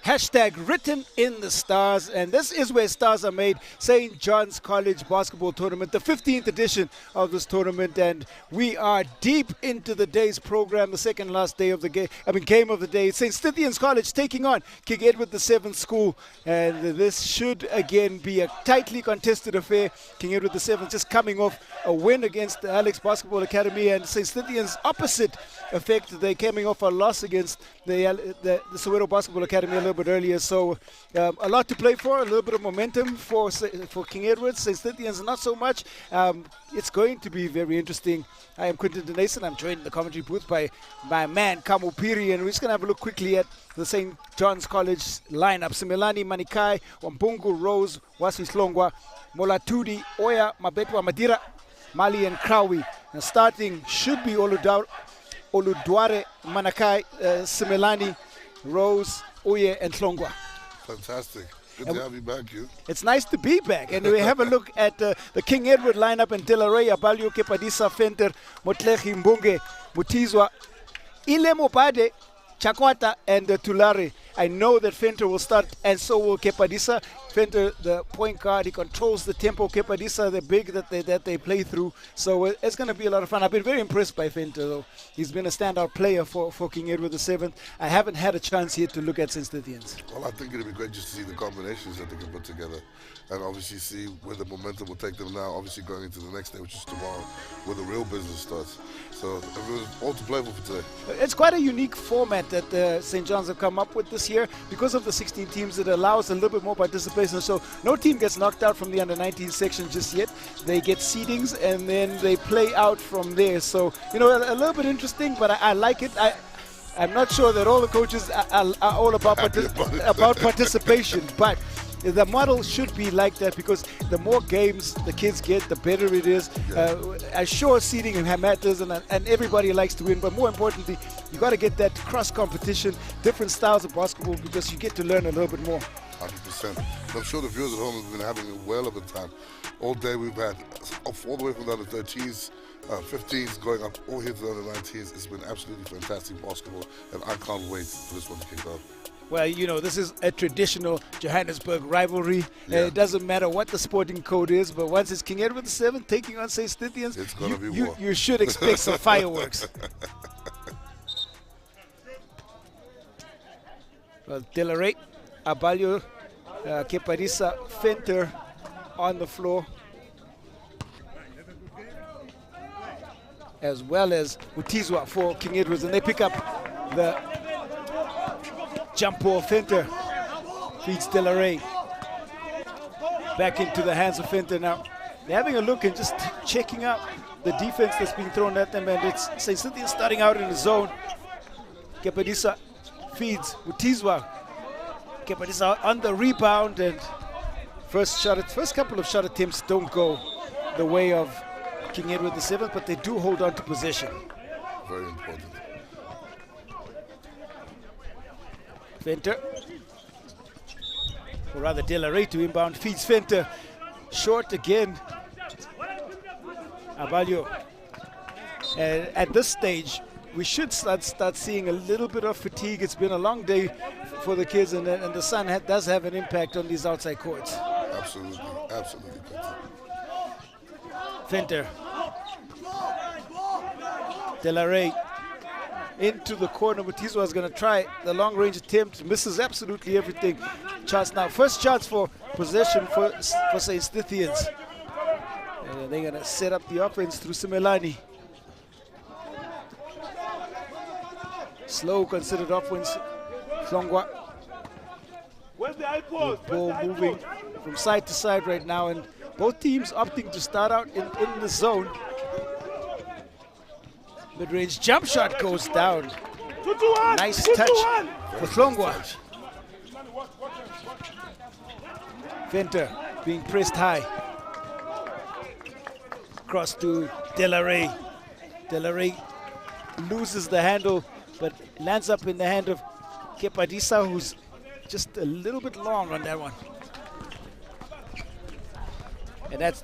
Hashtag written in the stars, and this is where stars are made. St. John's College Basketball Tournament, the 15th edition of this tournament, and we are deep into the day's program, the second last day of the game of the day. St. Stithians College taking on King Edward VII School, and this should again be a tightly contested affair. King Edward VII just coming off a win against the Alex Basketball Academy, and St. Stithians opposite effect. They coming off a loss against the Soweto Basketball Academy a little bit earlier, so a lot to play for, a little bit of momentum for King Edward. St. Stithians not so much. It's going to be very interesting. I am Quinton Denason. I'm joined in the commentary booth by my man Kamu Piri, and we're just going to have a look quickly at the St. John's College lineup. Simelani, Manikai, Wambungu, Rose, Wasislongwa, Molatudi, Oya, Mabetwa, Madira, Mali, and Krawi. And starting should be Oludware, Manakai, Simelani, Rose, Oye, and Tlongwa. Fantastic. Good to have you back, you. It's nice to be back. And we have a look at the King Edward lineup in Delaware, Abalio, Kepadisa, Fenter, Motlehi, Mbunge, Mutizwa, Ile Mopade, Chakwata, and Tulare. I know that Fenter will start, and so will Kepadisa. Fenter, the point guard, he controls the tempo. Kepadisa, the big that they play through. So it's going to be a lot of fun. I've been very impressed by Fenter, though. He's been a standout player for King Edward VII. I haven't had a chance yet to look at St. Stithians. Well, I think it'll be great just to see the combinations that they can put together, and obviously see where the momentum will take them now, obviously going into the next day, which is tomorrow, where the real business starts. So everyone's all to play for today. It's quite a unique format that St. John's have come up with this year. Because of the 16 teams, it allows a little bit more participation. So no team gets knocked out from the under-19 section just yet. They get seedings, and then they play out from there. So, you know, a little bit interesting, but I like it. I'm not sure that all the coaches are all about participation, but the model should be like that, because the more games the kids get, the better it is. Sure, seeding matters, and everybody likes to win, but more importantly, you got to get that cross competition, different styles of basketball, because you get to learn a little bit more. 100%. I'm sure the viewers at home have been having a whale of a time. All day we've had, all the way from the under 13s, 15s, going up all here to the under 19s. It's been absolutely fantastic basketball, and I can't wait for this one to kick off. Well, you know, this is a traditional Johannesburg rivalry. It doesn't matter what the sporting code is, but once it's King Edward VII taking on St. Stithians, it's gonna be war. You should expect some fireworks. Well, Delaware, Abalio, Kepadisa, Fenter on the floor, as well as Utizwa for King Edwards, and they pick up the jump ball. Fenter feeds Delaware back into the hands of Fenter. Now they're having a look and just checking out the defense that's being thrown at them, and it's St. Stithians starting out in the zone. Kepadisa feeds Utizwa. Kepadisa on the rebound, and first couple of shot attempts don't go the way of King Edward VII, but they do hold on to possession. Very important. Fenter, or rather Delaware to inbound, feeds Fenter. Short again. Abalio. And at this stage, we should start seeing a little bit of fatigue. It's been a long day for the kids, and the sun does have an impact on these outside courts. Absolutely, absolutely. Fenter. Delaware into the corner. Mutizwa is going to try the long-range attempt. Misses absolutely everything. Chance now. First chance for possession for St. Stithians. And they're going to set up the offense through Simelani. Slow considered offense. Tlongwa. The ball moving from side to side right now, and both teams opting to start out in the zone. Mid-range jump shot goes down. Nice touch for Tlongwa. Fenter being pressed high. Cross to Delaware. Delaware loses the handle, but lands up in the hand of Kepadisa, who's just a little bit long on that one. And that's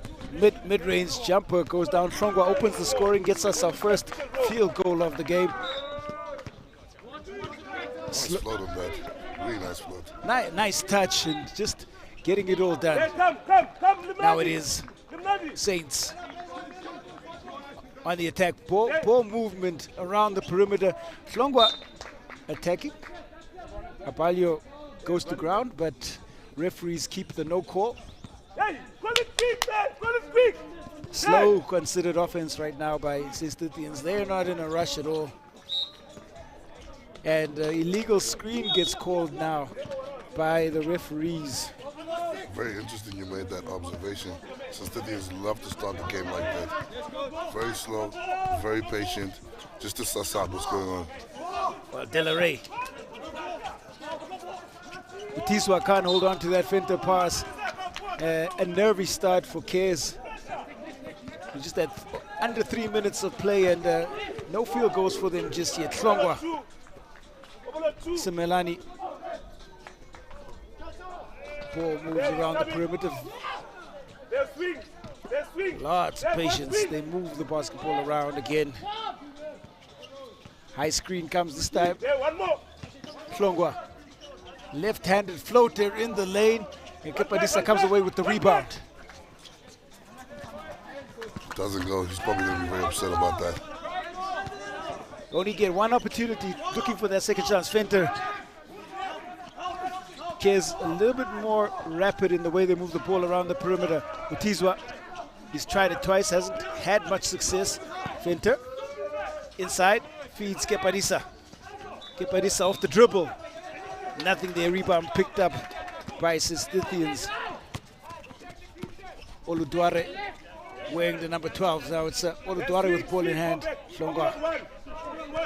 mid-range jumper goes down. Tlongwa opens the scoring, gets us our first field goal of the game. Nice float on that. Really nice float. Nice touch and just getting it all done. Now it is Saints on the attack. Ball movement around the perimeter. Hlongwa attacking. Abalio goes to ground, but referees keep the no call. Slow considered offense right now by Stithians. They're not in a rush at all. And illegal screen gets called now by the referees. Very interesting you made that observation. Stithians love to start the game like that. Very slow, very patient, just to suss out what's going on. Well, Delaware. Mutiswa can't hold on to that Finter pass. A nervy start for Kez. He just had under 3 minutes of play and no field goals for them just yet. Hlongwa. Simelani. Ball moves around the perimeter. Lots of patience. They move the basketball around again. High screen comes this time. Hlongwa. Left-handed floater in the lane. And Kepadisa comes away with the rebound. Doesn't go. He's probably going to be very upset about that. Only get one opportunity looking for that second chance. Finter. Kez a little bit more rapid in the way they move the ball around the perimeter. Mutiswa, he's tried it twice, hasn't had much success. Finter. Inside, feeds Kepadisa. Kepadisa off the dribble. Nothing there. Rebound picked up by Stithians. Oluduare wearing the number 12. Now it's Oluduare with ball in hand. Hlongwa,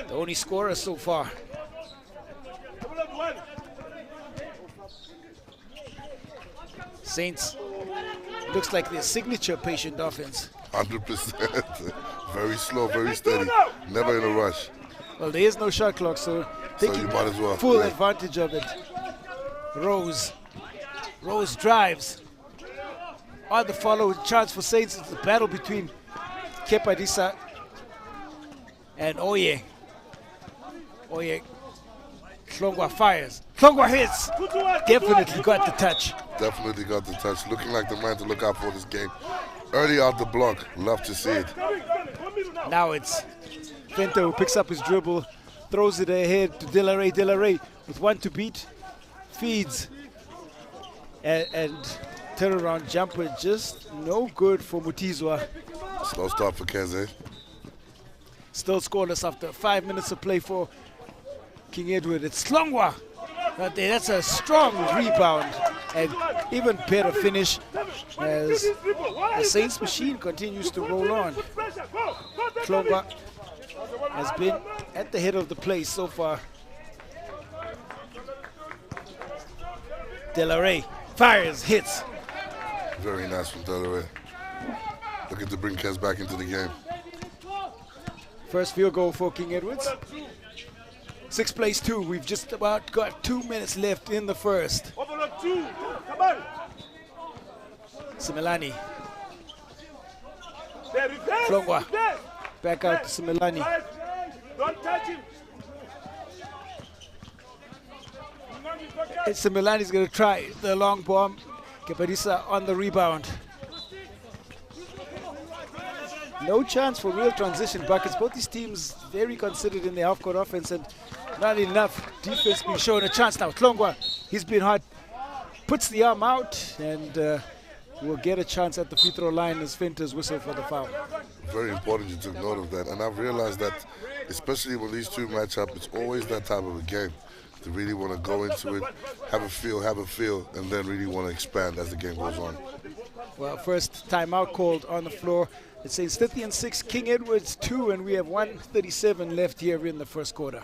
the only scorer so far. Saints looks like their signature patient offense. 100%. Very slow, very steady. Never in a rush. Well, there is no shot clock, so taking you might as well. full advantage of it. Rose drives. On the follow, chance for Saints. It's the battle between Kepadisa and Oye. Hlongwa fires. Hlongwa hits. Definitely got the touch. Definitely got the touch. Looking like the man to look out for this game. Early out the block. Love to see it. Now it's Finter who picks up his dribble, throws it ahead to Delaware. Delaware with one to beat. Feeds. And turnaround jumper just no good for Mutiswa. Slow start for Keze. Still scoreless after 5 minutes of play for King Edward. It's Hlongwa right there. That's a strong rebound and even better finish as the Saints machine continues to roll on. Hlongwa has been at the head of the play so far. Delaware fires, hits. Very nice from Delaware. Looking to bring Kez back into the game. First field goal for King Edwards. 6 plays 2. We've just about got 2 minutes left in the first. Simelani. Hlongwa. Back out to Simelani. Don't touch him. Simelani's going to try the long bomb. Kepadisa on the rebound. No chance for real transition buckets. Both these teams very considered in the half-court offense and not enough defense being shown. A chance now. Hlongwa, he's been hot. Puts the arm out and will get a chance at the free throw line as Finter's whistle for the foul. Very important you took note of that. And I've realized that, especially when these two match up, it's always that type of a game. To really want to go into it, have a feel, and then really want to expand as the game goes on. Well, first timeout called on the floor. It says Stithians 6, King Edwards 2, and we have 1:37 left here in the first quarter.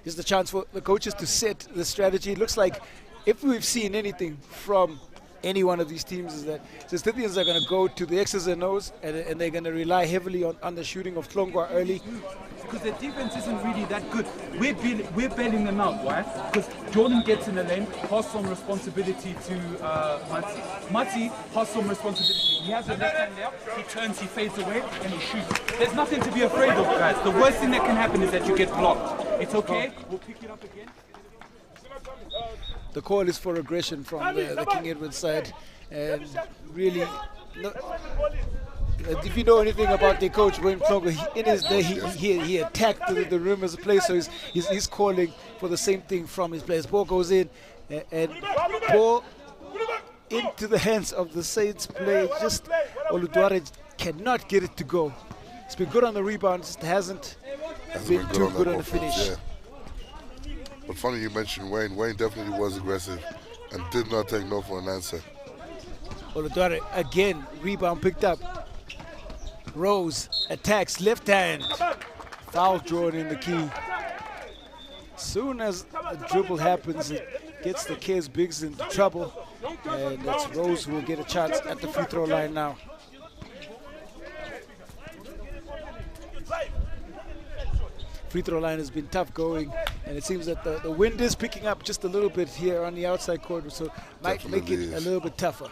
Here's the chance for the coaches to set the strategy. It looks like if we've seen anything from any one of these teams is that the Stithians are going to go to the X's and O's, and they're going to rely heavily on the shooting of Tlongwa early. Because their defense isn't really that good. We're bailing them out, right? Because Jordan gets in the lane, passes on responsibility to Matsi. Matsi passes on responsibility. He has a left hand there, he turns, he fades away, and he shoots. There's nothing to be afraid of, guys. The worst thing that can happen is that you get blocked. It's okay, we'll pick it up again. The call is for aggression from the King Edward side, and really, if you know anything about their coach Wayne Tlongwa, in his day he attacked the rim as a player, so he's calling for the same thing from his players. Ball goes in, and ball into the hands of the Saints player. Just Oluduare cannot get it to go. He's been good on the rebound, just hasn't been too good on the finish. Yeah. But funny you mentioned Wayne. Wayne definitely was aggressive and did not take no for an answer. Oluduare again, rebound picked up. Rose attacks, left hand. Foul drawn in the key. Soon as a dribble happens, it gets the Kes Bigs into trouble. And that's Rose who will get a chance at the free throw line now. Free throw line has been tough going, and it seems that the wind is picking up just a little bit here on the outside court, so might Definitely make it is. a little bit tougher.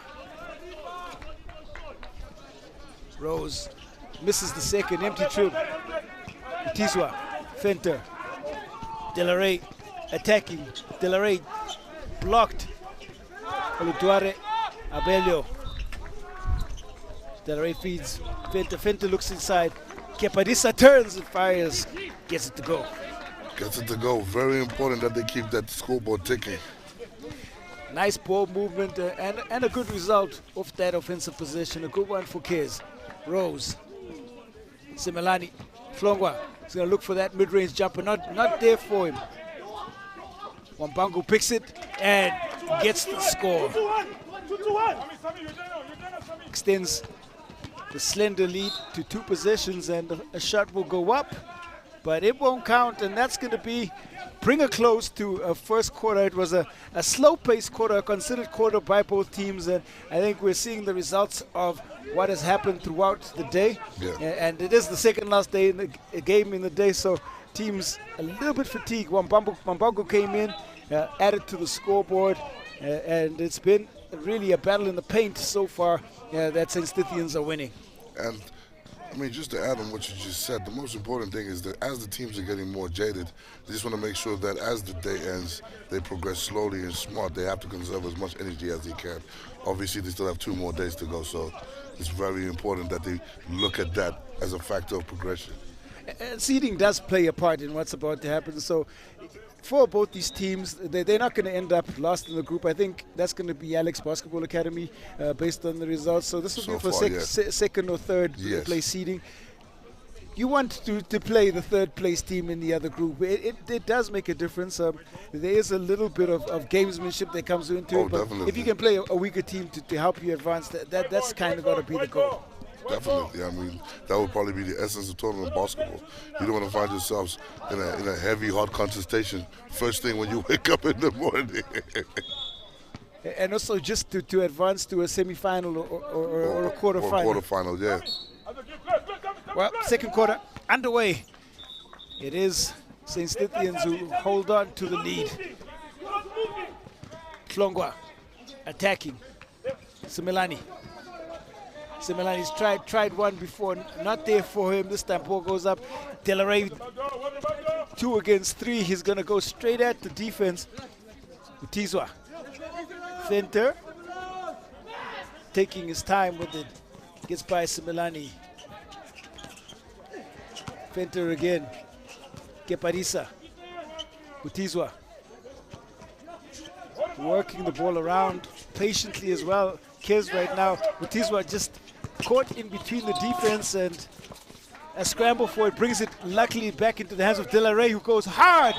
Rose misses the second, empty trip. Tiswa, Fenter, Delaware attacking, Delaware blocked. Oluduare, Abelio. Delaware feeds, Fenter looks inside. Kepadisa turns and fires, gets it to go. Gets it to go. Very important that they keep that scoreboard ticking. Nice ball movement and a good result of that offensive possession. A good one for Kes. Rose, Simelani, Tlongwa. He's going to look for that mid-range jumper. Not there for him. Wambangu picks it and gets the score. Extends the slender lead to 2 possessions, and a shot will go up, but it won't count, and that's going to bring a close to a first quarter. It was a slow-paced quarter, a considered quarter by both teams, and I think we're seeing the results of what has happened throughout the day. Yeah. And it is the second last day in the game in the day, so teams a little bit fatigued. Wambangu came in, added to the scoreboard, and it's been really a battle in the paint so far. That St. Stithians are winning. And I mean, just to add on what you just said, the most important thing is that as the teams are getting more jaded, they just want to make sure that as the day ends, they progress slowly and smart. They have to conserve as much energy as they can. Obviously, they still have 2 more days to go, so it's very important that they look at that as a factor of progression. And seeding does play a part in what's about to happen. So for both these teams, they're not going to end up last in the group. I think that's going to be Alex Basketball Academy based on the results. So this will So be for far, yes. second or third place seeding. You want to play the third place team in the other group. It does make a difference. There is a little bit of gamesmanship that comes into it. But definitely. if you can play a weaker team to help you advance, that's kind of got to be the goal. Definitely. I mean, that would probably be the essence of tournament basketball. You don't want to find yourselves in a heavy, hot contestation first thing when you wake up in the morning. And also just to advance to a semi-final or a quarter-final. Or quarter-final, yeah. Well, second quarter underway. It is St. Stithians who hold on to the lead. Tlongwa attacking. Simelani's tried one before, not there for him. This time ball goes up. Delaware 2 against 3. He's going to go straight at the defense. Utizwa. Fenter taking his time with it. Gets by Simelani. Fenter again. Keparisa. Utizwa. Working the ball around patiently as well. Kes right now. Utizwa just caught in between the defense, and a scramble for it brings it luckily back into the hands of Delaware, who goes hard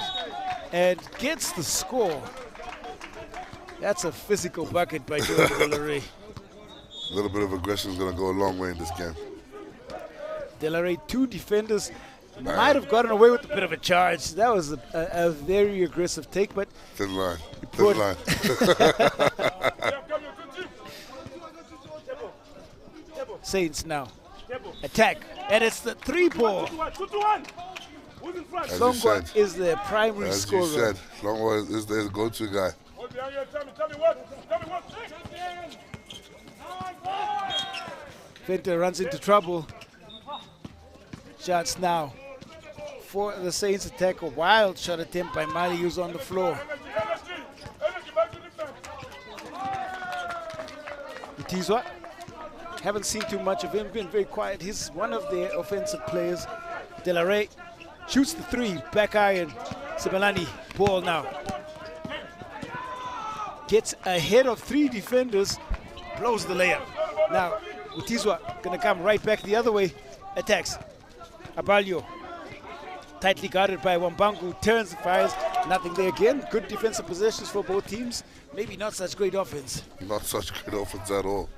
and gets the score. That's a physical bucket by Jordan Delaware. A little bit of aggression is going to go a long way in this game. Delaware, 2 defenders, might have gotten away with a bit of a charge. That was a very aggressive take, but Thin line. Put- Saints now attack, and it's the 3 ball. 2-1. Who's in front? As you Longwa said, is the primary as scorer. you said, Longwa is the go-to guy. Hold behind you. Tell me what. Tell me what. Venter runs into trouble. Shots now for the Saints attack. A wild shot attempt by Mali, who's on the floor. Utizwa, haven't seen too much of him, been very quiet. He's one of their offensive players. Delaware shoots the 3, back iron. Simelani, ball now. Gets ahead of 3 defenders, blows the layup. Now, Utizwa gonna come right back the other way, attacks. Abalio, tightly guarded by Wambangu, turns, fires, nothing there again. Good defensive possessions for both teams, maybe not such great offense. Not such great offense at all.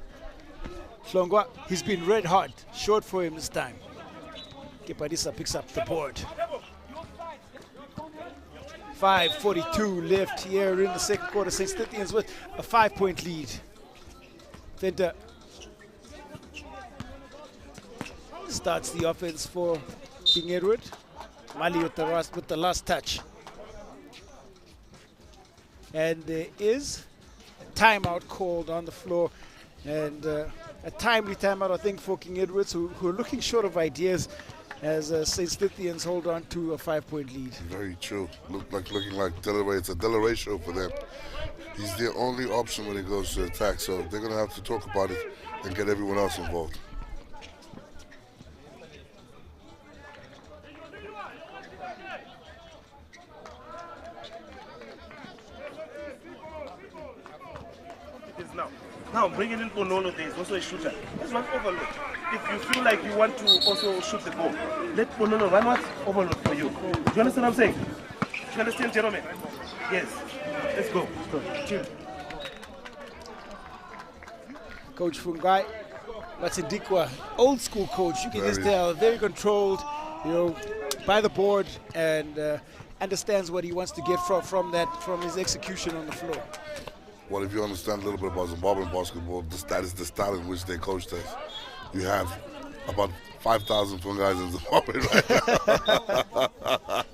Hlongwa, he's been red hot, short for him this time. Kepadisa picks up the board. 5:42 left here in the second quarter. St. Stithians with a 5-point lead. Venter starts the offense for King Edward. Mali with the last touch. And there is a timeout called on the floor. And a timely timeout, I think, for King Edwards, who are looking short of ideas as St. Stithians hold on to a 5-point lead. Very true. Looking like Delaware. It's a Delaware show for them. He's their only option when it goes to attack, so they're going to have to talk about it and get everyone else involved. Now bring it in Bonolo. There is also a shooter. That's one overload. If you feel like you want to also shoot the ball, let Bonolo run what overload for you. Do you understand what I'm saying? Do you understand, gentlemen? Yes. Let's go. Coach Fungai, Matsindikwa, old school coach. You can just tell, very controlled, by the board, and understands what he wants to get from his execution on the floor. Well, if you understand a little bit about Zimbabwean basketball, that is the style in which they coach us. You have about 5,000 guys in Zimbabwe right now.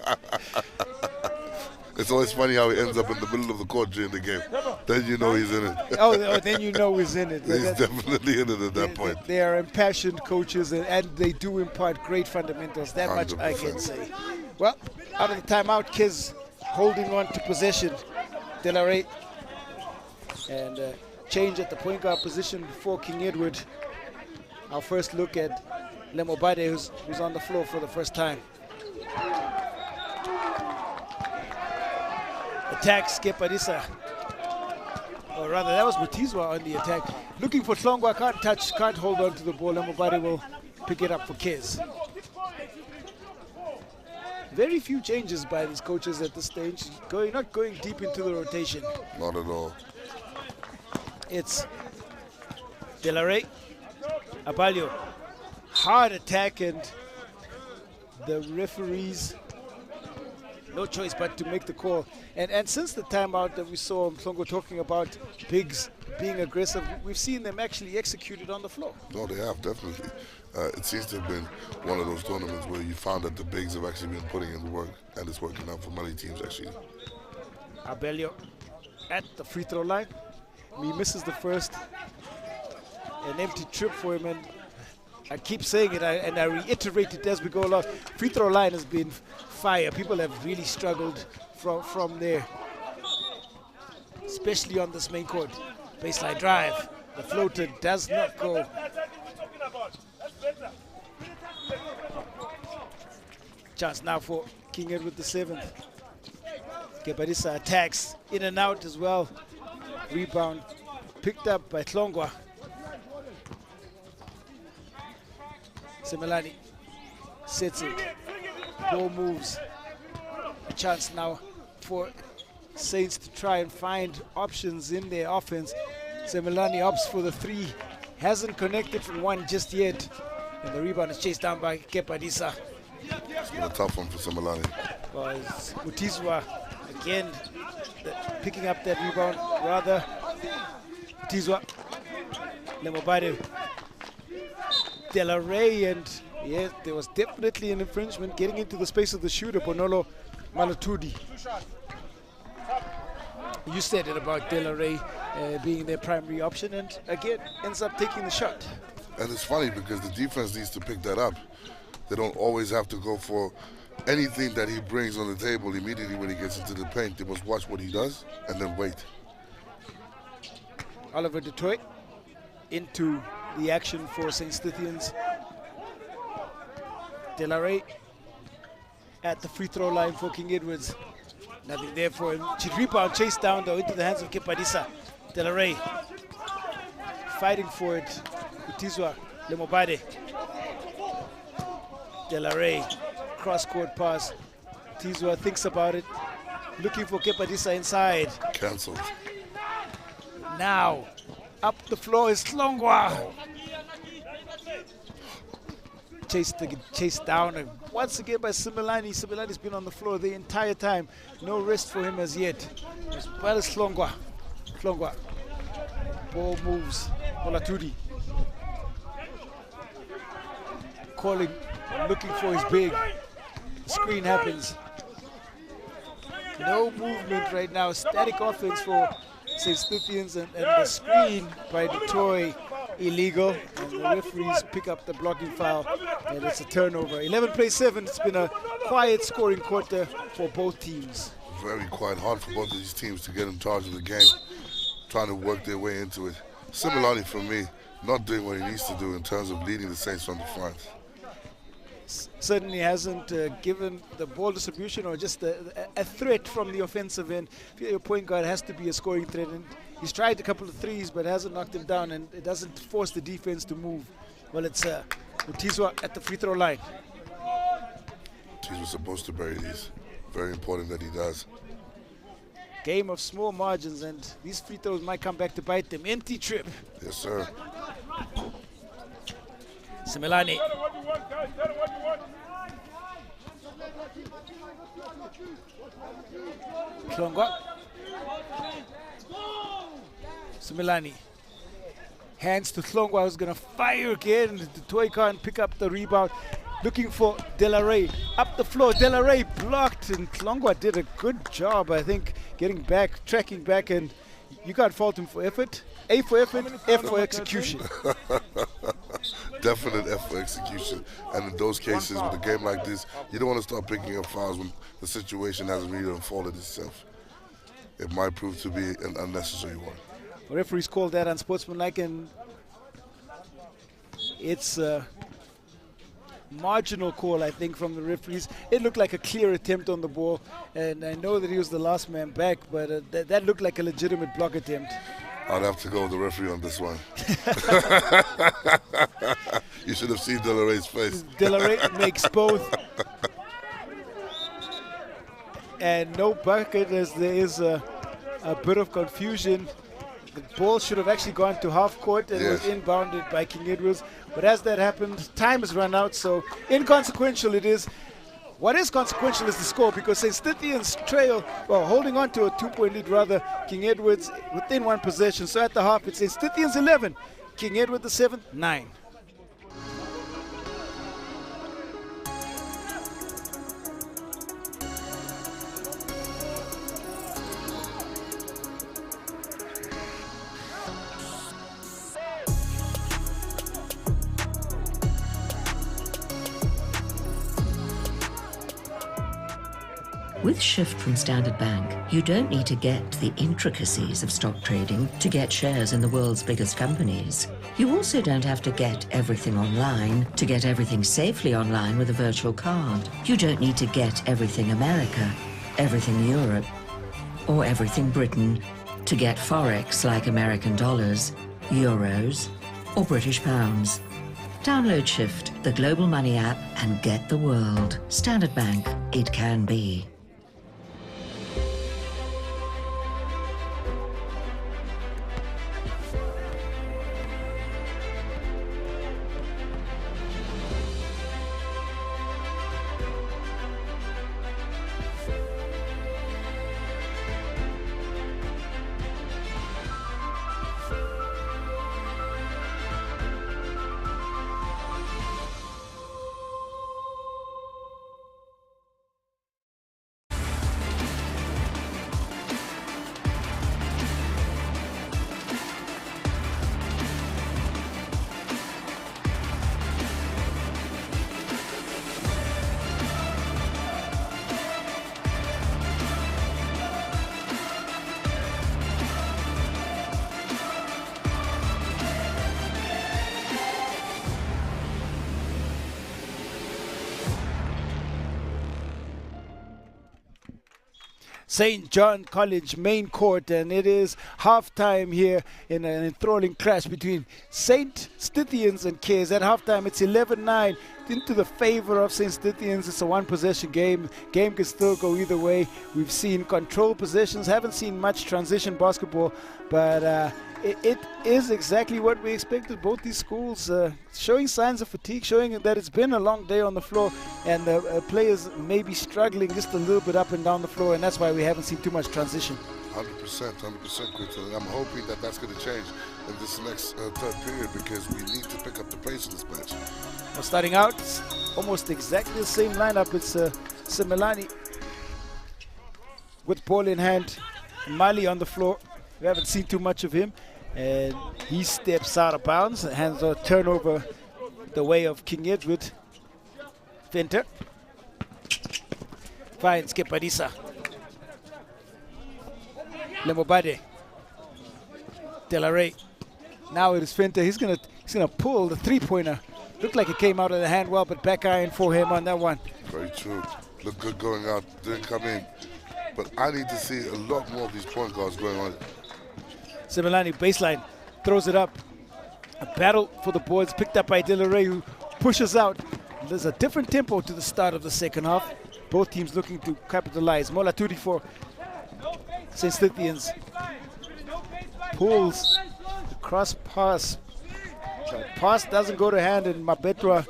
It's always funny how he ends up in the middle of the court during the game. Then you know he's in it. Oh, then you know he's in it. He's definitely in it at that point. They are impassioned coaches, and they do impart great fundamentals. That 100%. Much I can say. Well, out of the timeout, Kiz holding on to possession. Delaware. And change at the point guard position for King Edward. Our first look at Lemobade, who's on the floor for the first time. Attacks Kepadisa. Or rather, that was Mutizwa on the attack. Looking for Hlongwa, can't hold on to the ball. Lemobade will pick it up for Kiz. Very few changes by these coaches at this stage. Not going deep into the rotation. Not at all. It's Delaware, Abalio, hard attack, and the referees no choice but to make the call. And since the timeout that we saw Mhlongo talking about bigs being aggressive, we've seen them actually executed on the floor. No, they have, definitely. It seems to have been one of those tournaments where you found that the bigs have actually been putting in the work, and it's working out for many teams, actually. Abalio at the free throw line. He misses the first. An empty trip for him, and I keep saying it, and I reiterate it as we go along. Free throw line has been fire. People have really struggled from there, especially on this main court. Baseline drive. The floater does not go. Chance now for King Edward the 7th. Kepadisa attacks in and out as well. Rebound picked up by Hlongwa. Simelani sets it. Ball moves. A chance now for Saints to try and find options in their offense. Simelani opts for the 3. Hasn't connected from 1 just yet. And the rebound is chased down by Kepadisa. It's been a tough one for Simelani. Mutizwa again picking up that rebound. Rather, Mutizwa. Lemobade Delaware, and yes, there was definitely an infringement getting into the space of the shooter, Bonolo Malatudi. You said it about Delaware being their primary option, and again ends up taking the shot. And it's funny because the defense needs to pick that up. They don't always have to go for anything that he brings on the table immediately when he gets into the paint. They must watch what he does and then wait. Oliver Detroit into the action for St. Stithians. Delaware at the free throw line for King Edwards. Nothing there for him. Rebound chased down though into the hands of Kepadisa. Delaware fighting for it. Utizwa Lemobade. Delaware cross-court pass. Utizwa thinks about it. Looking for Kepadisa inside. Cancelled. Now up the floor is Tlongwa. Chased down and once again by Similani. Similani's been on the floor the entire time. No rest for him as yet. As well as Tlongwa. Tlongwa. Ball moves. Olatudi. Calling, looking for his big. The screen happens. No movement right now. Static offense for St. Stithians, and the screen by Detroit illegal, and the referees pick up the blocking foul, and it's a turnover. 11 plays 7. It's been a quiet scoring quarter for both teams. Very quiet, hard for both of these teams to get in charge of the game, trying to work their way into it. Similarly for me, not doing what he needs to do in terms of leading the Saints from the front. Certainly hasn't given the ball distribution or just a threat from the offensive end. Your point guard has to be a scoring threat, and he's tried a couple of threes but hasn't knocked them down, and it doesn't force the defense to move. Well, it's Utizwa at the free throw line. Utizwa's supposed to bury these. Very important that he does. Game of small margins, and these free throws might come back to bite them. Empty trip. Yes, sir. Similani. Tlongwa. Similani. Hands to Tlongwa, who's going to fire again. The toy can't pick up the rebound. Looking for Delaware. Up the floor. Delaware blocked, and Tlongwa did a good job, I think, getting back, tracking back, and you can't fault him for effort. A for effort, F for execution. Definite F for execution. And in those cases, with a game like this, you don't want to start picking up fouls when the situation hasn't really unfolded itself. It might prove to be an unnecessary one. The referees called that unsportsmanlike, and it's a marginal call, I think, from the referees. It looked like a clear attempt on the ball, and I know that he was the last man back, but that looked like a legitimate block attempt. I'd have to go with the referee on this one. You should have seen Delaware's face. Delaware makes both. And no bucket, as there is a bit of confusion. The ball should have actually gone to half court and was inbounded by King Edwards. But as that happened, time has run out, so inconsequential it is. What is consequential is the score, because St. Stithians trail, well, holding on to a 2-point lead rather, King Edwards within one possession. So at the half, it's St. Stithians 11, King Edward the 7th, 9. With Shift from Standard Bank, you don't need to get the intricacies of stock trading to get shares in the world's biggest companies. You also don't have to get everything online to get everything safely online with a virtual card. You don't need to get everything America, everything Europe, or everything Britain to get Forex like American dollars, euros, or British pounds. Download Shift, the global money app, and get the world. Standard Bank, it can be. St. John College main court, and it is halftime here in an enthralling clash between St. Stithians and Cares. At halftime, it's 11-9 into the favor of St. Stithians. It's a one-possession game. Game can still go either way. We've seen control possessions, haven't seen much transition basketball, but it is exactly what we expected. Both these schools showing signs of fatigue, showing that it's been a long day on the floor, and the players may be struggling just a little bit up and down the floor, and that's why we haven't seen too much transition. 100%, Quinton. And I'm hoping that that's going to change in this next third period, because we need to pick up the pace of this match. Well, starting out, it's almost exactly the same lineup. It's Simelani with ball in hand, Mali on the floor. We haven't seen too much of him, and he steps out of bounds, hands a turnover the way of King Edward. Venter finds Kepadisa. Lemobade. Delaware. Now it is Venter. He's gonna pull the three-pointer. Looked like it came out of the hand well, but back iron for him on that one. Very true. Looked good going out, didn't come in. But I need to see a lot more of these point guards going on. Simelani baseline, throws it up. A battle for the boards, picked up by Delaware, who pushes out. There's a different tempo to the start of the second half. Both teams looking to capitalize. Molaturi for St. Stithians. Pulls the cross pass. The pass doesn't go to hand, and Mabetwa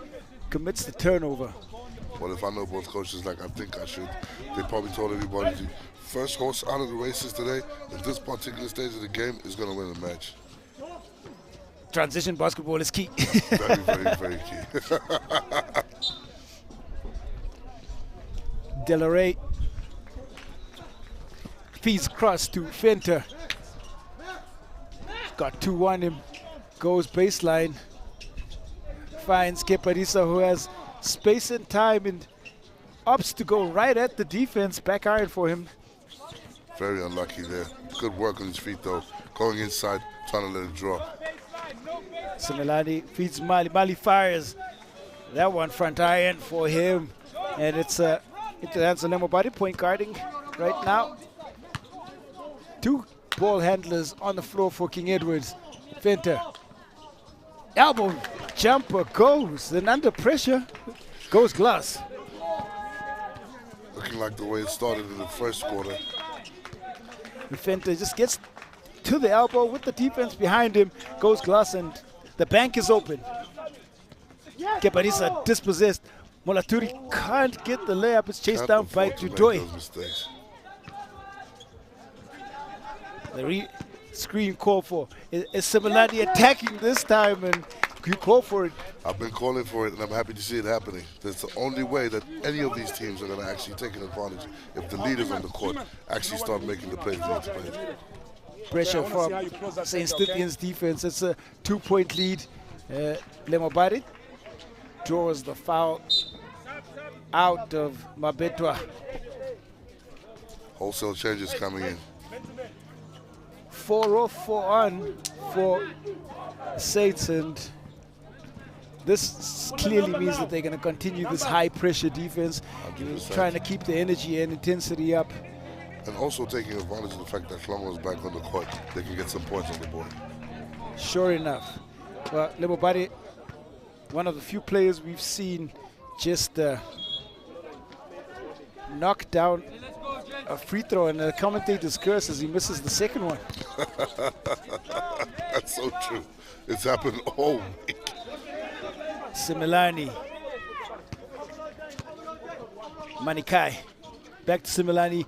commits the turnover. Well, if I know both coaches like I think I should, they probably told everybody the first horse out of the races today at this particular stage of the game is going to win the match. Transition basketball is key. Very, very, very key. Delaware feeds cross to Venter. Got 2 on him. Goes baseline. Finds Kepadisa, who has space and time, and opts to go right at the defense. Back iron for him. Very unlucky there. Good work on his feet though. Going inside, trying to let it drop. Simelani feeds Mali. Mali fires. That one front iron for him. And it's into the hands of Lemobadi, point guarding right now. 2 ball handlers on the floor for King Edwards. Venter. Elbow jumper goes. Then under pressure goes glass. Looking like the way it started in the first quarter. Venter just gets to the elbow with the defense behind him. Goes glass, and the bank is open. Kepadisa dispossessed. Molaturi can't get the layup. It's chased down by Judoy. The screen call for is Simelani attacking this time, and you call for it. I've been calling for it, and I'm happy to see it happening. That's the only way that any of these teams are going to actually take an advantage, if the leaders on the court actually start making the plays they need to play. Pressure from St. Stithians defense. It's a 2-point lead. Lemobadi draws the foul out of Mabetwa. Wholesale changes coming in. 4 off, 4 on for Saints, and this clearly means that they're going to continue this high-pressure defense, 100%. Trying to keep the energy and intensity up. And also taking advantage of the fact that Klongo is back on the court. They can get some points on the board. Sure enough. Well, Lemobadi, one of the few players we've seen just knock down a free throw, and the commentator's curse as he misses the second one. That's so true. It's happened all week. Simelani. Manikai. Back to Simelani.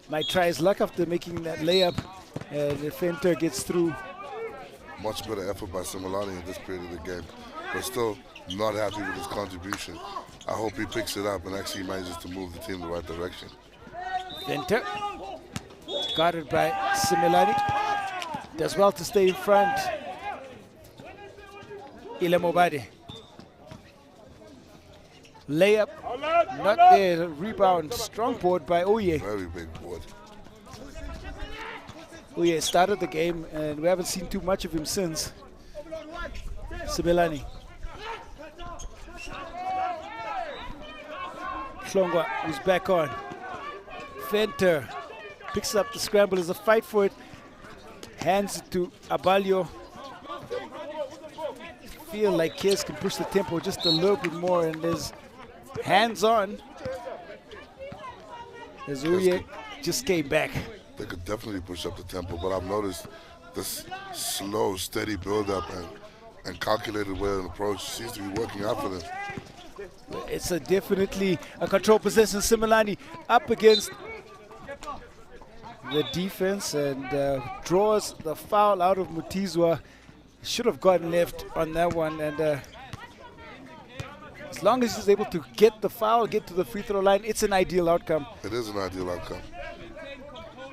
Might try his luck after making that layup. And the Venter gets through. Much better effort by Simelani in this period of the game. But still not happy with his contribution. I hope he picks it up and actually manages to move the team in the right direction. Venter. Guarded by Simelani. Does well to stay in front. Ilemobade. Layup, not there. Rebound, strong board by Oye. Very big board. Oye started the game, and we haven't seen too much of him since. Simelani. Klongwa, who's back on. Venter Picks up the scramble. There's a fight for it. Hands it to Abalio. Feel like Kids can push the tempo just a little bit more, and there's hands on. As Uye just came back. They could definitely push up the tempo, but I've noticed this slow, steady build-up and calculated way of approach seems to be working out for them. It's definitely a control possession. Similani up against the defense and draws the foul out of Mutizwa. Should have gotten left on that one, and as long as he's able to get the foul, get to the free throw line, it's an ideal outcome. It is an ideal outcome.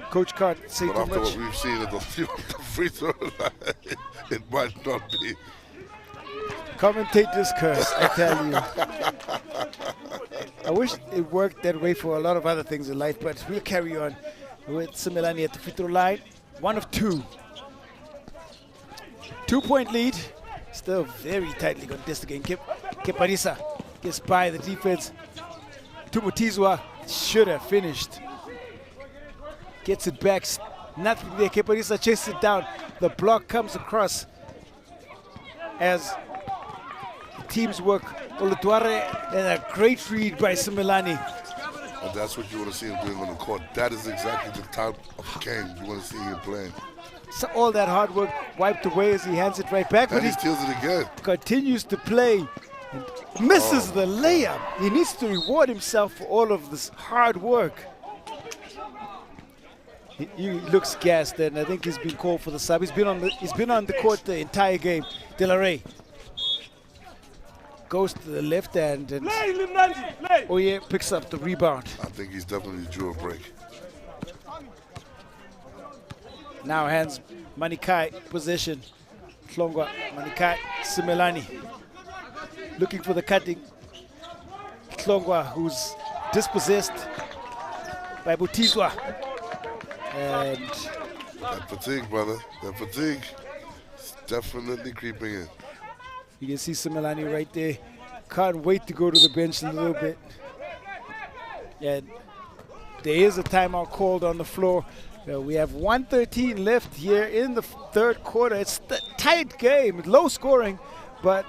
Coach can't say But too after much. what we've seen at the free throw line, it might not be. Commentators curse, I tell you. I wish it worked that way for a lot of other things in life, but we'll carry on with Similani at the free throw line. 1 of 2. 2-point lead. Still very tightly contested game. Keparisa gets by the defense. Tumutizwa should have finished. Gets it back. Nothing there. Keparisa chases it down. The block comes across as teams work. Olutuare, and a great read by Similani. And that's what you want to see him doing on the court. That is exactly the type of game you want to see him playing. So all that hard work wiped away as he hands it right back, And but he he steals it again. continues to play and misses the layup. He needs to reward himself for all of this hard work. He looks gassed, and I think he's been called for the sub. He's been on the court the entire game. Delaware goes to the left hand, and Oye picks up the rebound. I think he's definitely due a break. Now hands Manikai possession. Tlongwa, Manikai, Similani. Looking for the cutting. Tlongwa, who's dispossessed by Mutizwa. And That fatigue, brother. That fatigue is definitely creeping in. you can see Similani right there. Can't wait to go to the bench a little bit. And there is a timeout called on the floor. We have 1:13 left here in the third quarter. It's a tight game, low scoring, but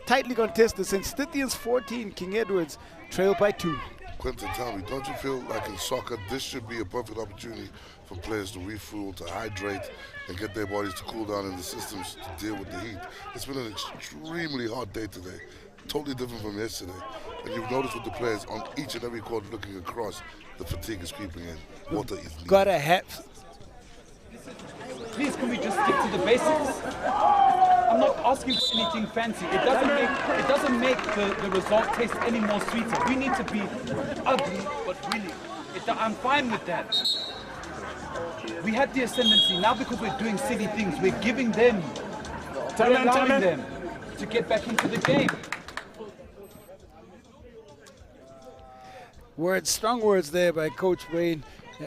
tightly contested. Since Stithians 14, King Edwards trail by 2. Quentin, tell me, don't you feel like in soccer this should be a perfect opportunity for players to refuel, to hydrate, and get their bodies to cool down in the systems to deal with the heat? It's been an extremely hot day today, totally different from yesterday. And you've noticed with the players on each and every court looking across, the fatigue is creeping in. Water is needed. Gotta have. Please, can we just stick to the basics? I'm not asking for anything fancy. It doesn't make the result taste any more sweeter. We need to be ugly, but really, I'm fine with that. We had the ascendancy. Now because we're doing silly things, we're giving them, we're allowing them to get back into the game. Strong words there by Coach Wayne.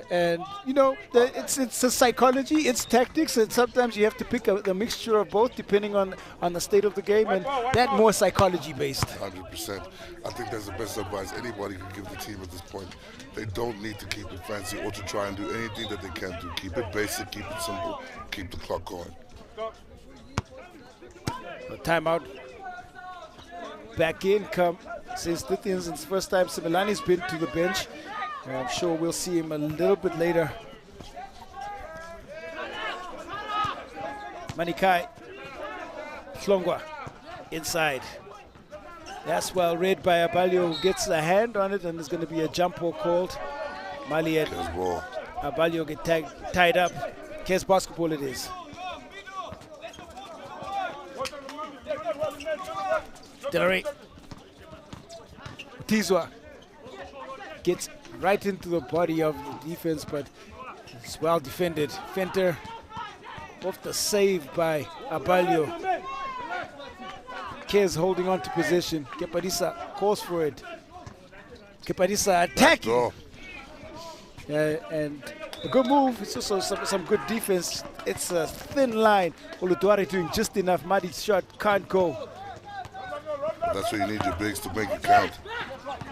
And, you know, it's a psychology, it's tactics, and sometimes you have to pick the mixture of both depending on the state of the game, and that more psychology-based. 100%. I think that's the best advice anybody can give the team at this point. They don't need to keep it fancy or to try and do anything that they can do. Keep it basic, keep it simple, keep the clock going. A timeout. Back in come since Stithians. It's the first time Similani's been to the bench. I'm sure we'll see him a little bit later. Manikai. Tlongwa inside. That's well read by Abalio, who gets a hand on it, and there's going to be a jump ball called. Mali and Abalio get tied up. Case basketball it is. Delaware. Tizwa gets right into the body of the defense, but it's well defended. Fenter off the save by Abalio. Kez holding on to possession. Keparisa calls for it. Keparisa attacking. And a good move. It's also some good defense. It's a thin line. Olutuare doing just enough. Madi's shot can't go. That's where you need your bigs to make it count.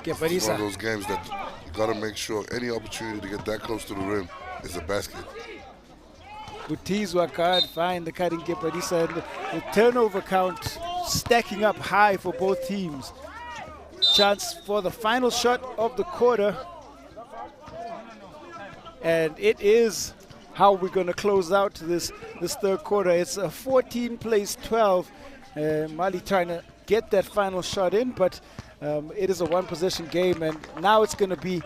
It's one of Keparisa. those games that you got to make sure any opportunity to get that close to the rim, is a basket. Butizwa can't find the cutting Kepadisa, and the turnover count stacking up high for both teams. Chance for the final shot of the quarter. And it is how we're going to close out this third quarter. It's a 14 plays 12. Mali trying to get that final shot in, but it is a one-possession game, and now it's going to be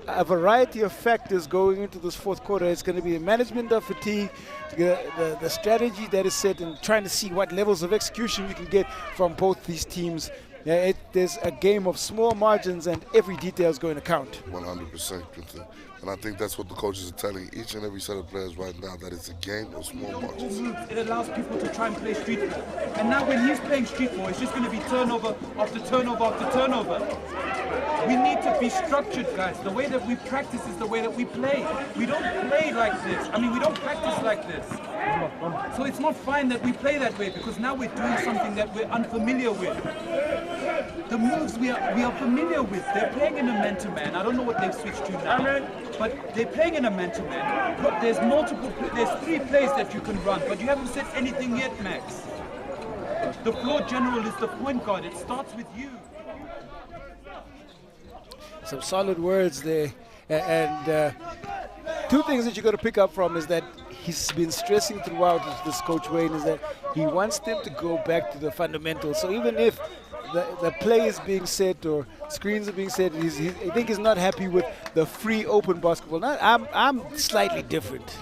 a variety of factors going into this fourth quarter. It's going to be the management of fatigue, the strategy that is set, and trying to see what levels of execution you can get from both these teams. There's a game of small margins, and every detail is going to count. 100%. And I think that's what the coaches are telling each and every set of players right now, that it's a game of small margins. It allows people to try and play street ball. And now when he's playing street ball, it's just going to be turnover after turnover after turnover. We need to be structured, guys. The way that we practice is the way that we play. We don't play like this. I mean, we don't practice like this. So it's not fine that we play that way, because now we're doing something that we're unfamiliar with. The moves we are familiar with. They're playing in a man-to-man. I don't know what they've switched to now, but they're playing in a man-to-man. Look, there's three plays that you can run, but you haven't said anything yet, Max. The floor general is the point guard. It starts with you. Some solid words there, and two things that you got to pick up from is that he's been stressing throughout this Coach Wayne is that he wants them to go back to the fundamentals. So even if the play is being set or screens are being set, I think he's not happy with the free open basketball. Now, I'm slightly different.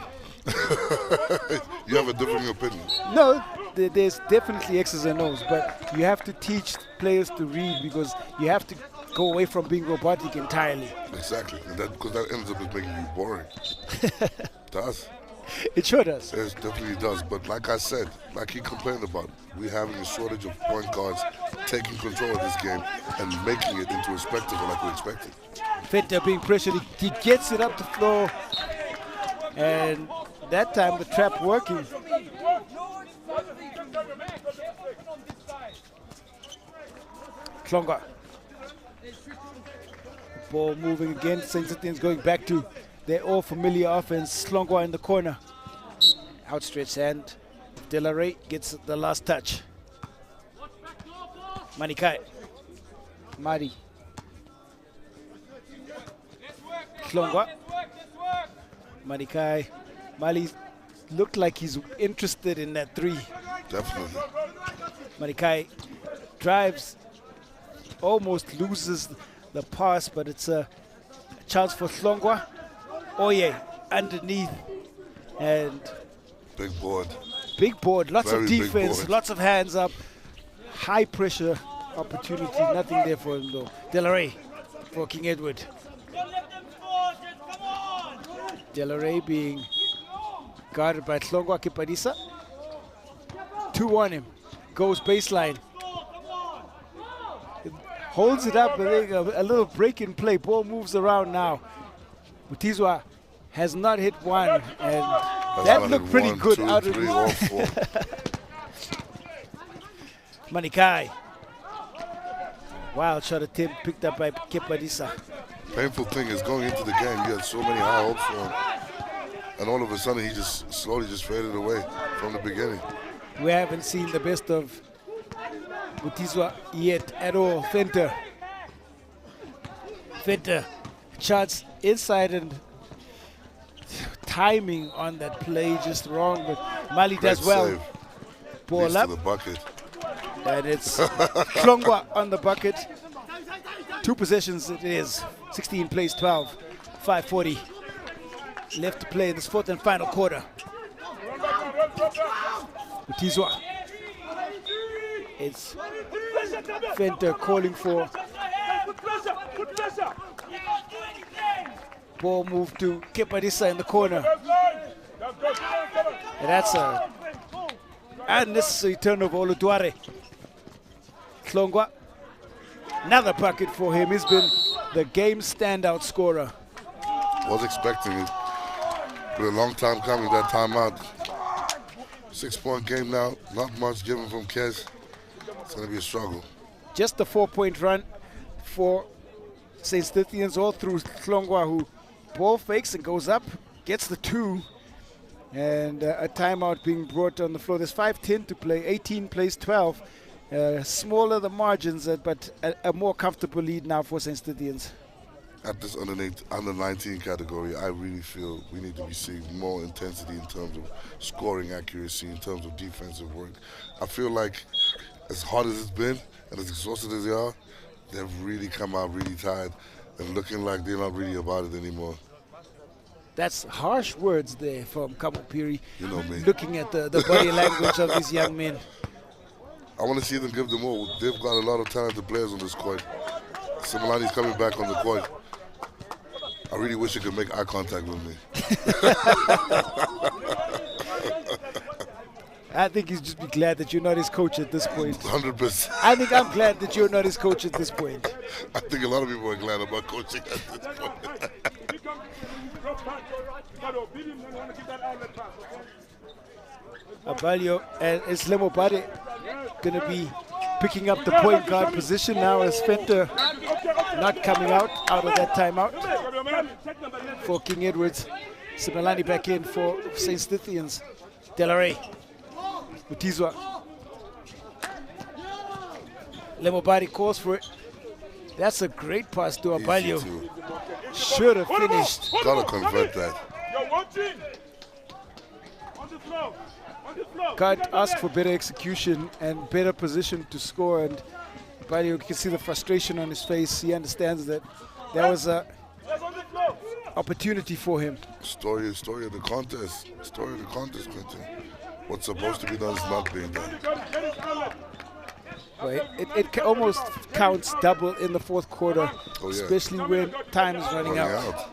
You have a different opinion? No, there's definitely X's and O's, but you have to teach players to read, because you have to go away from being robotic entirely. Exactly, because that ends up making you boring. It does. It sure does. It definitely does. But like I said, like he complained about, we're having a shortage of point guards taking control of this game and making it into a spectacle like we expected. Feta being pressured, he gets it up the floor, and that time the trap working. Klonga. Ball moving again. St. Stithians going back to their all familiar offense. Klonga in the corner. Outstretched hand. Delaware gets the last touch. Manikai. Mari. Klonga. Manikai. Mali looked like he's interested in that three. Definitely. Manikai drives, almost loses the pass, but it's a chance for Klongwa. Oye underneath, and big board. Big board, lots Very of defense, lots of hands up, high pressure opportunity, nothing there for him though. Delaware for King Edward. Delaware being guarded by Klongwa Kipadisa. 2 on him, goes baseline. Holds it up, a little break in play. Ball moves around now. Butizwa has not hit one, and that looked pretty good out of Manikai. Wild shot attempt picked up by Kepadisa. Painful thing is, going into the game, you had so many high hopes for him, and all of a sudden he just slowly faded away from the beginning. We haven't seen the best of Butizwa yet at all. Fenter shots inside, and timing on that play just wrong, but Mali does well. Save. Ball up, to the bucket. And it's Klongwa on the bucket. 2 possessions it is. 16 plays 12. 5:40 left to play in this fourth and final quarter. Butizwa. It's Fenter calling for. Ball move to Kepadisa in the corner. And that's a unnecessary turnover. Oluduare. Klongwa. Another bucket for him. He's been the game standout scorer. Was expecting it. Been a long time coming, that timeout. 6-point game now. Not much given from Kes. It's going to be a struggle. Just a 4-point run for St. Stithians all through Klongwa, who ball fakes and goes up, gets the 2. And a timeout being brought on the floor. There's 5:10 to play. 18 plays 12. Smaller the margins, but a more comfortable lead now for St. Stithians. At this under 19 category, I really feel we need to be seeing more intensity in terms of scoring accuracy, in terms of defensive work. I feel like as hard as it's been and as exhausted as they are, they've really come out really tired and looking like they're not really about it anymore. That's harsh words there from Kamupiri. You know me. Looking at the body language of these young men. I want to see them give them all. They've got a lot of talented players on this court. Simelani's coming back on the court. I really wish he could make eye contact with me. I think he's just be glad that you're not his coach at this point. 100%. I think I'm glad that you're not his coach at this point. I think a lot of people are glad about coaching at this point. Abalio and Islamo Bade going to be picking up the point guard position now as Fenter not coming out of that timeout for King Edwards. Simelani back in for St. Stithians. Delaware. Mutizwa. Lemobadi calls for it. That's a great pass to Abalio. Should have finished. Gotta convert that. Can't ask for better execution and better position to score. And Abalio, you can see the frustration on his face. He understands that there was a opportunity for him. Story of the contest. Story of the contest, Quentin. What's supposed to be done is not being done. Well, it almost counts double in the fourth quarter, especially when time is running out.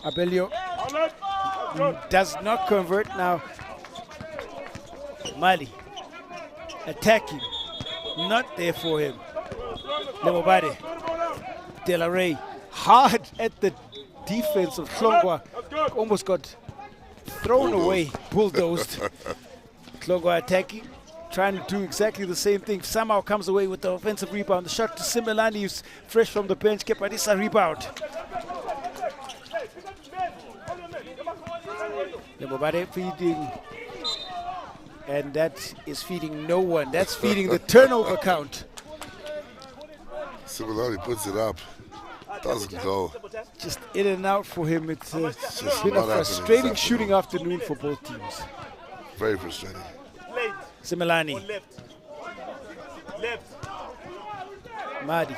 Abelio does not convert now. Mali attacking, not there for him. Lemobade, Delaware, hard at the defense of Klongwa, almost got thrown away, bulldozed. Klongwa attacking, trying to do exactly the same thing. Somehow comes away with the offensive rebound. The shot to Simelani, who's fresh from the bench. Kepadisa rebound. Lemobade feeding, and that is feeding no one. That's feeding the turnover count. Simelani puts it up. Doesn't go. Just in and out for him. It's just been a frustrating shooting afternoon for both teams. Very frustrating. Simelani. Madi.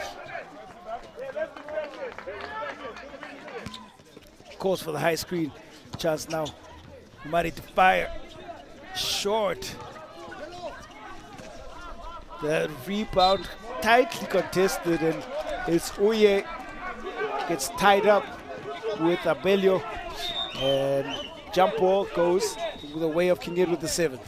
Calls for the high screen. Chance now. Madi to fire. Short. The rebound tightly contested, and it's Uye gets tied up with Abelio, and jump ball goes the way of King Edward VII.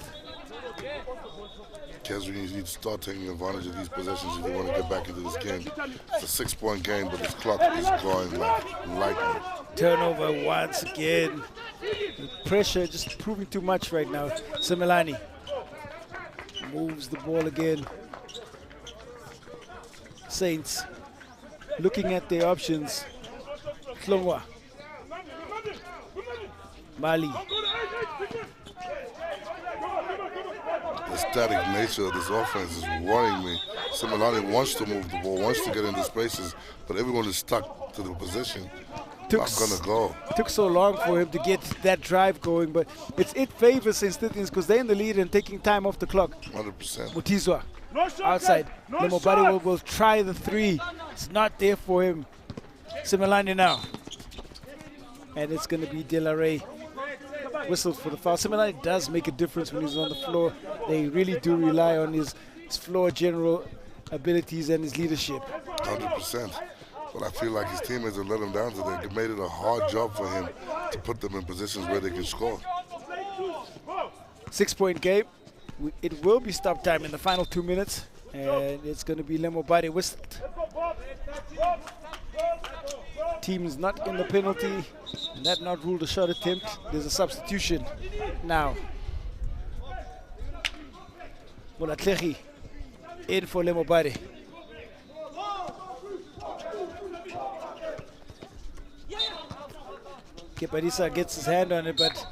Kesri needs to start taking advantage of these possessions if you want to get back into this game. It's a 6-point game, but this clock is going like lightning. Turnover once again. The pressure just proving too much right now. Simelani moves the ball again. Saints looking at their options. Klongwa. Mali. The static nature of this offense is worrying me. Simelani wants to move the ball, wants to get into spaces, but everyone is stuck to the position. Not gonna go. Took so long for him to get that drive going, but it favors St. Stithians because they're in the lead and taking time off the clock. 100%. Mutizwa outside. Lemobadi will try the three. It's not there for him. Simelani now. And it's going to be Delaware. Whistle for the foul. Simelani does make a difference when he's on the floor. They really do rely on his floor general abilities and his leadership. 100%. But I feel like his teammates have let him down today. They made it a hard job for him to put them in positions where they can score. 6-point game. It will be stop time in the final 2 minutes, and it's going to be Lemobadi whistled. Team is not in the penalty, and that not ruled a shot attempt. There's a substitution now. Molatlehi in for Lemobadi. Keparisa gets his hand on it, but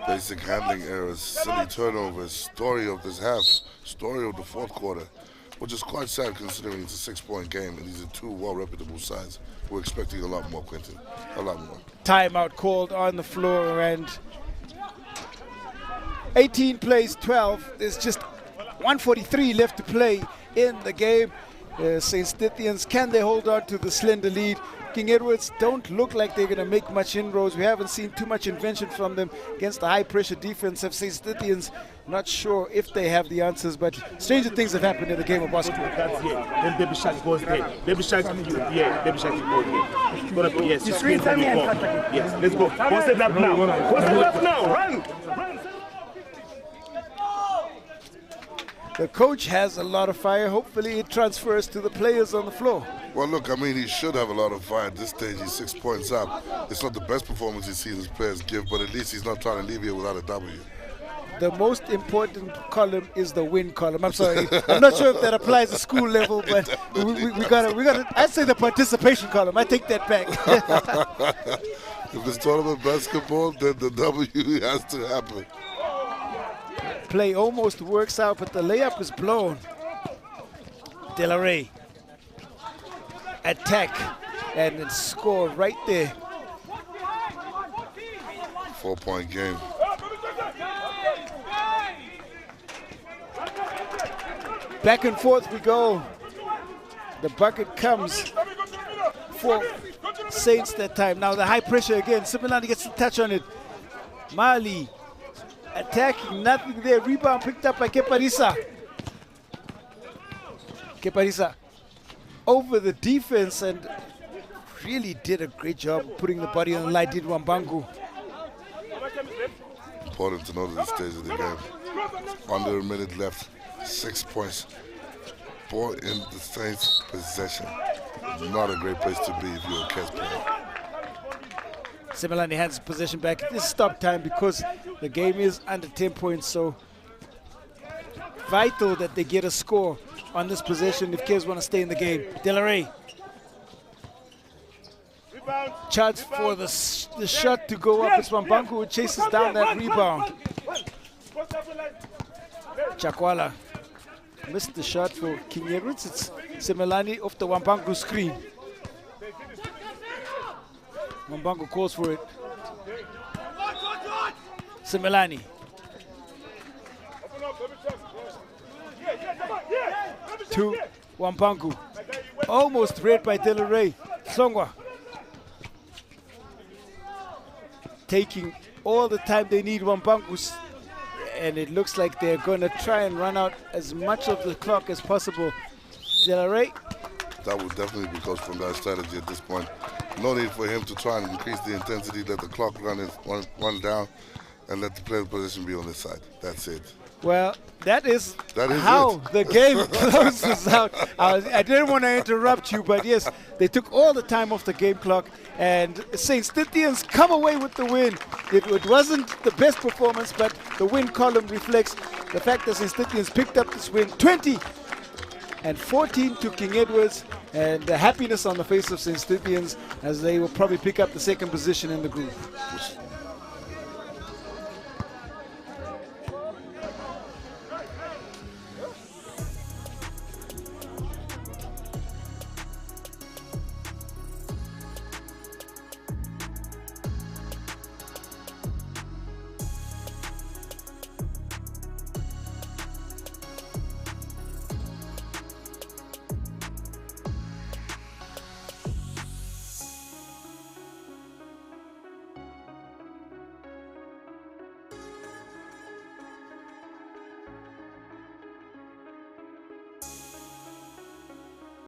Basic handling errors, silly turnovers, story of this half, story of the fourth quarter, which is quite sad considering it's a 6-point game and these are two well-reputable sides. We're expecting a lot more, Quentin, a lot more. timeout called on the floor, and 18 plays 12. There's just 1:43 left to play in the game. St. Stithians, can they hold on to the slender lead? King Edwards don't look like they're going to make much inroads. We haven't seen too much invention from them against the high-pressure defense of St. Stithians. Not sure if they have the answers, but stranger things have happened in the game of basketball. That's it. Then Baby Shark goes there. Baby Shark, yeah, Baby Shark goes there. It's gonna be, yes, it's screen for me. Yes, let's go. What's the lap now? What's the lap now? Run! The coach has a lot of fire. Hopefully it transfers to the players on the floor. Well, look, I mean, he should have a lot of fire at this stage. He's 6 points up. It's not the best performance he's seen his players give, but at least he's not trying to leave here without a W. The most important column is the win column. I'm sorry. I'm not sure if that applies at school level, but we gotta. I'd say the participation column. I take that back. If it's tournament basketball, then the W has to happen. Play almost works out, but the layup is blown. Delaware. Attack. And it's scored right there. 4-point game. Back and forth we go. The bucket comes for Saints that time. Now the high pressure again. Similani gets the touch on it. Mali attacking, nothing there. Rebound picked up by Keparisa. Keparisa over the defense and really did a great job of putting the body on the line. Did Wambangu. Important to note at this stage of the game. Under a minute left. 6 points. Ball in the Saints' possession. Not a great place to be if you're a Kes player. Similani hands possession back. This is stop time because the game is under 10 points, so vital that they get a score on this possession if Kes want to stay in the game. Delaware charged for the shot to go up. It's Wambangu who chases down that rebound. Chakwala missed the shot for King Edwards. It's Similani off the Wambangu screen. Wambangu calls for it. Similani. To Wambangu. Almost read by Delaware. Songwa. Taking all the time they need. Wambangu's, and it looks like they're going to try and run out as much of the clock as possible. Delaware. That would definitely be coached from that strategy at this point. No need for him to try and increase the intensity, let the clock run down, and let the player position be on his side. That's it. Well, that is how the game closes out. I didn't want to interrupt you, but yes, they took all the time off the game clock, and St. Stithians come away with the win. It wasn't the best performance, but the win column reflects the fact that St. Stithians picked up this win 20-14 to King Edwards, and the happiness on the face of St. Stithians as they will probably pick up the second position in the group.